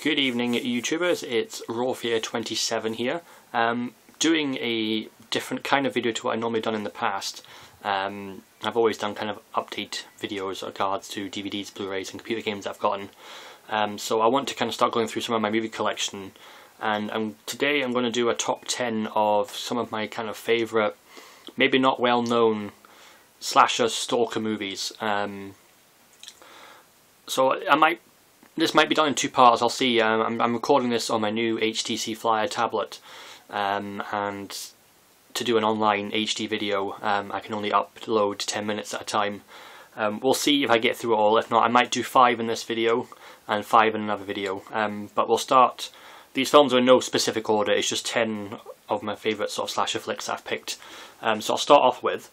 Good evening YouTubers, it's Rawfear27 here, doing a different kind of video to what I normally done in the past. I've always done kind of update videos with regards to DVDs, Blu-rays and computer games I've gotten. So I want to kind of start going through some of my movie collection, and today I'm going to do a top 10 of some of my kind of favourite, maybe not well known, slasher stalker movies. So this might be done in two parts, I'll see. I'm recording this on my new HTC Flyer tablet, and to do an online HD video I can only upload 10 minutes at a time. We'll see if I get through it all. If not, I might do 5 in this video and 5 in another video. But we'll start. These films are in no specific order, it's just 10 of my favourite sort of slasher flicks I've picked. So I'll start off with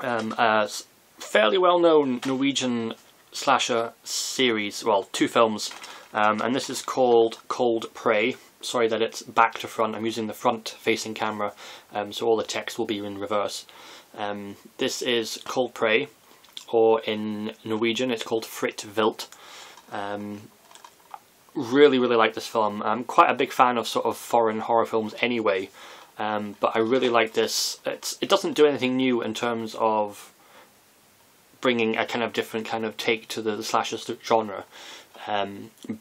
a fairly well known Norwegian slasher series, well, 2 films, and this is called Cold Prey. Sorry that it's back to front, I'm using the front facing camera, so all the text will be in reverse. This is Cold Prey, or in Norwegian it's called Fritt Vilt. Really like this film. I'm quite a big fan of sort of foreign horror films anyway, but I really like this. It doesn't do anything new in terms of bringing a kind of different kind of take to the slasher genre,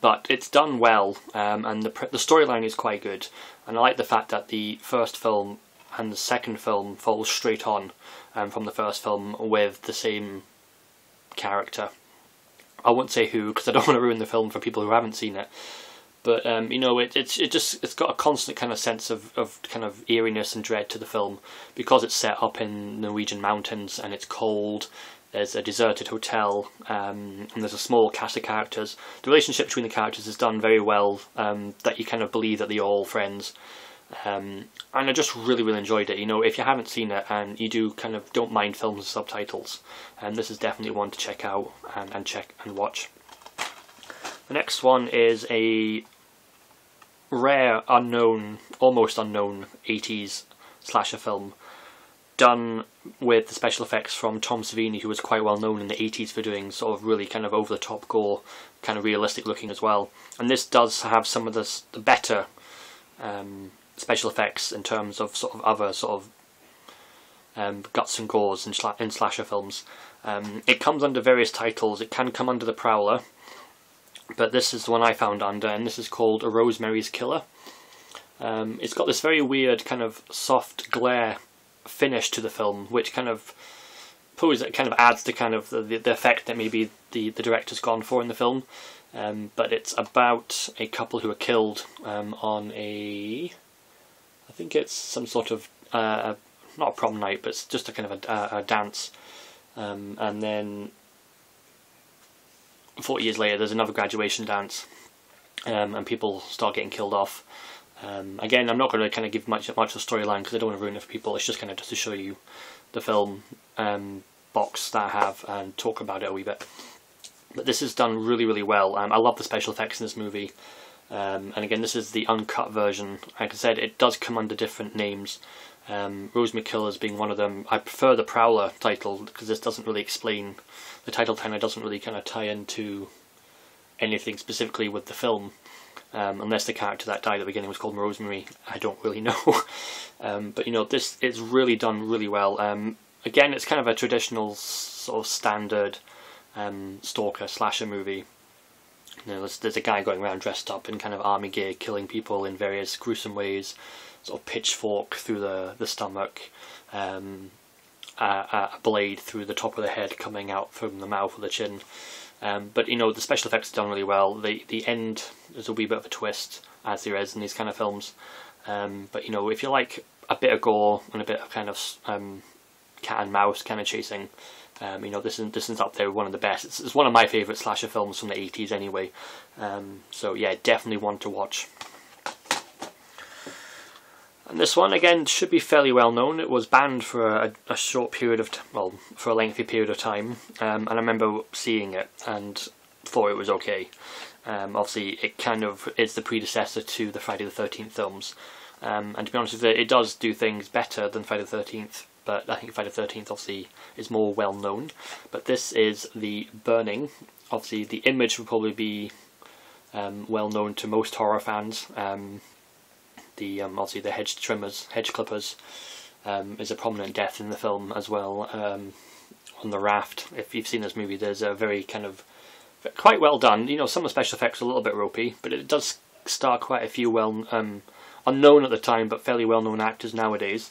but it's done well, and the storyline is quite good, and I like the fact that the first film and the second film follows straight on from the first film with the same character. I won't say who because I don't want to ruin the film for people who haven't seen it, but you know, it's got a constant kind of sense of kind of eeriness and dread to the film because it's set up in Norwegian mountains and it's cold. There's a deserted hotel, and there's a small cast of characters. The relationship between the characters is done very well, that you kind of believe that they're all friends. And I just really enjoyed it. You know, if you haven't seen it and you don't mind films with subtitles, this is definitely one to check out and check and watch. The next one is a rare, unknown, almost unknown 80s slasher film, done with the special effects from Tom Savini, who was quite well known in the 80s for doing sort of really kind of over-the-top gore, kind of realistic looking as well. And this does have some of the better special effects in terms of sort of other sort of guts and gores in slasher films. It comes under various titles. It can come under The Prowler, but this is the one I found under, and this is called Rosemary's Killer. It's got this very weird kind of soft glare finish to the film, which kind of adds to kind of the effect that maybe the director's gone for in the film. But it's about a couple who are killed on I think it's some sort of not a prom night, but it's just a kind of a dance, and then 40 years later there's another graduation dance, and people start getting killed off. Again, I'm not going to kind of give much of the storyline because I don't want to ruin it for people. It's just kind of just to show you the film box that I have and talk about it a wee bit. But this is done really well. I love the special effects in this movie. And again, this is the uncut version. Like I said, it does come under different names. Rosemary Killers being one of them. I prefer the Prowler title because this doesn't really explain. The title kind of doesn't really kind of tie into anything specifically with the film. Unless the character that died at the beginning was called Rosemary, I don't really know. But you know, this is really done really well. Again, it's kind of a traditional sort of standard stalker slasher movie. You know, there's a guy going around dressed up in kind of army gear, killing people in various gruesome ways. Sort of pitchfork through the stomach, a blade through the top of the head coming out from the mouth or the chin. But you know, the special effects are done really well. The end, there's a wee bit of a twist, as there is in these kind of films. But you know, if you like a bit of gore and a bit of kind of cat and mouse kind of chasing, you know, this is up there with one of the best. It's one of my favourite slasher films from the 80s anyway. So yeah, definitely one to watch. And this one, again, should be fairly well known. It was banned for a short period of for a lengthy period of time, and I remember seeing it and thought it was okay. Obviously, it kind of is the predecessor to the Friday the 13th films, and to be honest with you, it does do things better than Friday the 13th, but I think Friday the 13th obviously is more well known. But this is The Burning. Obviously, the image would probably be well known to most horror fans. Obviously the hedge clippers, is a prominent death in the film as well. On the raft, if you've seen this movie, there's a very kind of quite well done. You know, some of the special effects are a little bit ropey, but it does star quite a few unknown at the time, but fairly well-known actors nowadays.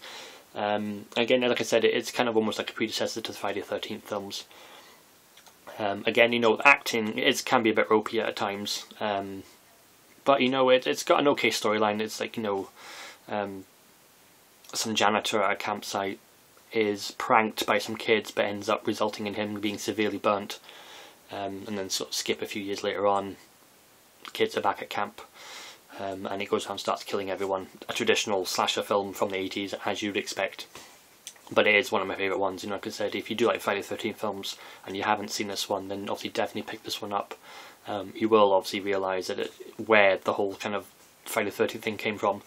Again, like I said, it's kind of almost like a predecessor to the Friday the 13th films. Again, you know, acting can be a bit ropey at times, but you know, it's got an okay storyline. It's like, you know, some janitor at a campsite is pranked by some kids, but ends up resulting in him being severely burnt. And then sort of skip a few years later on, the kids are back at camp, and he goes around and starts killing everyone. A traditional slasher film from the 80s, as you'd expect. But it is one of my favourite ones. You know, like I said, if you do like Friday the 13th films and you haven't seen this one, then obviously definitely pick this one up. You will obviously realise that where the whole kind of Friday the 13th thing came from.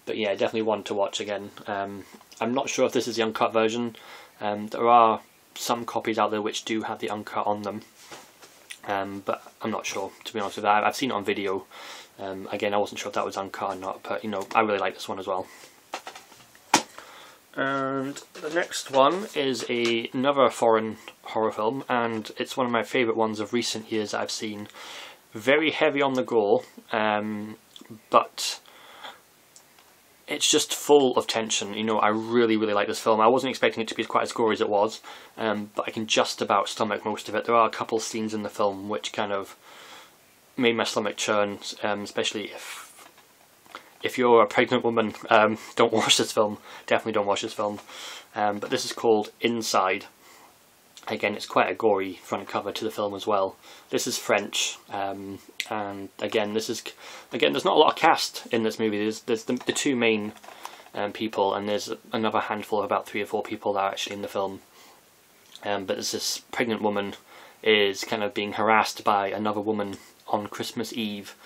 But yeah, definitely one to watch again. I'm not sure if this is the uncut version. There are some copies out there which do have the uncut on them, but I'm not sure, to be honest with you. I've seen it on video. Again, I wasn't sure if that was uncut or not, but you know, I really like this one as well. And the next one is another foreign horror film, and it's one of my favourite ones of recent years that I've seen. Very heavy on the gore, but it's just full of tension. You know, I really like this film. I wasn't expecting it to be quite as gory as it was, but I can just about stomach most of it. There are a couple scenes in the film which kind of made my stomach churn, especially if you're a pregnant woman. Don't watch this film. Definitely don't watch this film. But this is called Inside. Again, it's quite a gory front cover to the film as well. This is French, and again, there's not a lot of cast in this movie. There's the two main people, and there's another handful of about 3 or 4 people that are actually in the film. But there's this pregnant woman is kind of being harassed by another woman on Christmas Eve,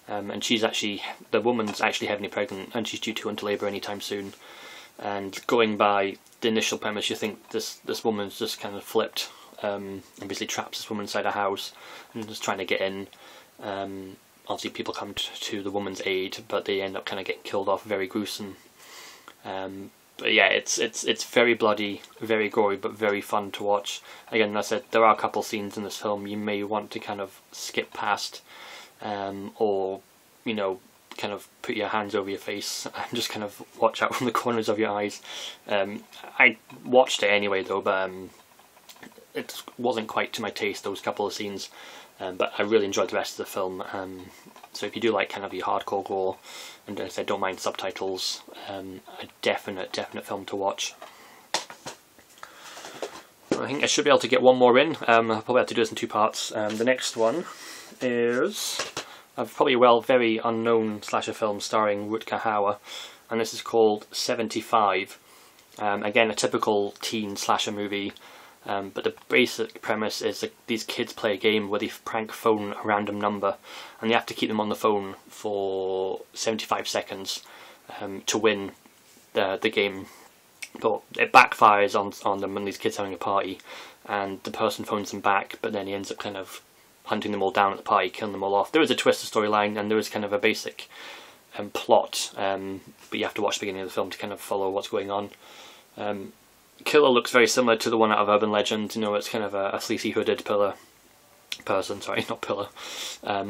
and the woman's actually heavily pregnant, and she's due to go into labour anytime soon. And going by the initial premise, you think this woman's just kind of flipped, and basically traps this woman inside a house and just trying to get in. Obviously people come to the woman's aid, but they end up kind of getting killed off. Very gruesome. But yeah, it's very bloody, very gory, but very fun to watch. Again, as I said, there are a couple scenes in this film you may want to kind of skip past, or, you know, kind of put your hands over your face and just kind of watch out from the corners of your eyes. I watched it anyway though, but it wasn't quite to my taste, those couple of scenes. But I really enjoyed the rest of the film. So if you do like kind of your hardcore gore, and as I said, don't mind subtitles, a definite film to watch. I think I should be able to get one more in. I'll probably have to do this in 2 parts. The next one is probably a very unknown slasher film starring Rutger Hauer, and this is called 75. Again, a typical teen slasher movie, but the basic premise is that these kids play a game where they prank phone a random number, and they have to keep them on the phone for 75 seconds to win the game. But it backfires on them when these kids are having a party, and the person phones them back, but then he ends up kind of hunting them all down at the party, killing them all off. There is a twist of storyline, and there is kind of a basic plot, but you have to watch the beginning of the film to kind of follow what's going on. Killer looks very similar to the one out of Urban Legend. You know, it's kind of a sleazy hooded person,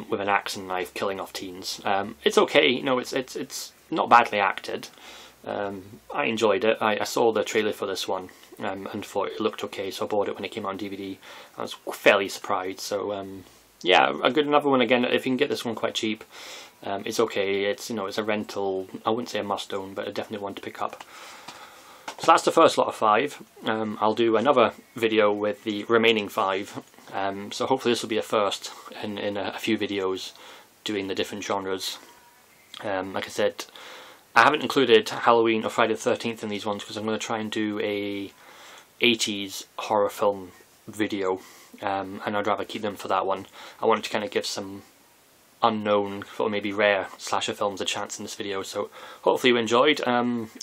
with an axe and knife killing off teens. It's okay, you know, it's not badly acted. I enjoyed it. I saw the trailer for this one, and thought it looked okay, so I bought it when it came out on DVD. I was fairly surprised, so yeah, another one again. If you can get this one quite cheap, it's okay. It's, you know, it's a rental. I wouldn't say a must-own, but definitely one to pick up. So that's the first lot of 5. I'll do another video with the remaining 5. So hopefully this will be a first in a few videos doing the different genres. Like I said, I haven't included Halloween or Friday the 13th in these ones because I'm going to try and do a 80s horror film video, and I'd rather keep them for that one. I wanted to kind of give some unknown, or maybe rare slasher films a chance in this video, so hopefully you enjoyed.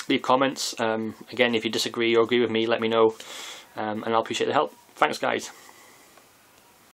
Leave comments. Again, if you disagree or agree with me, let me know, and I'll appreciate the help. Thanks guys.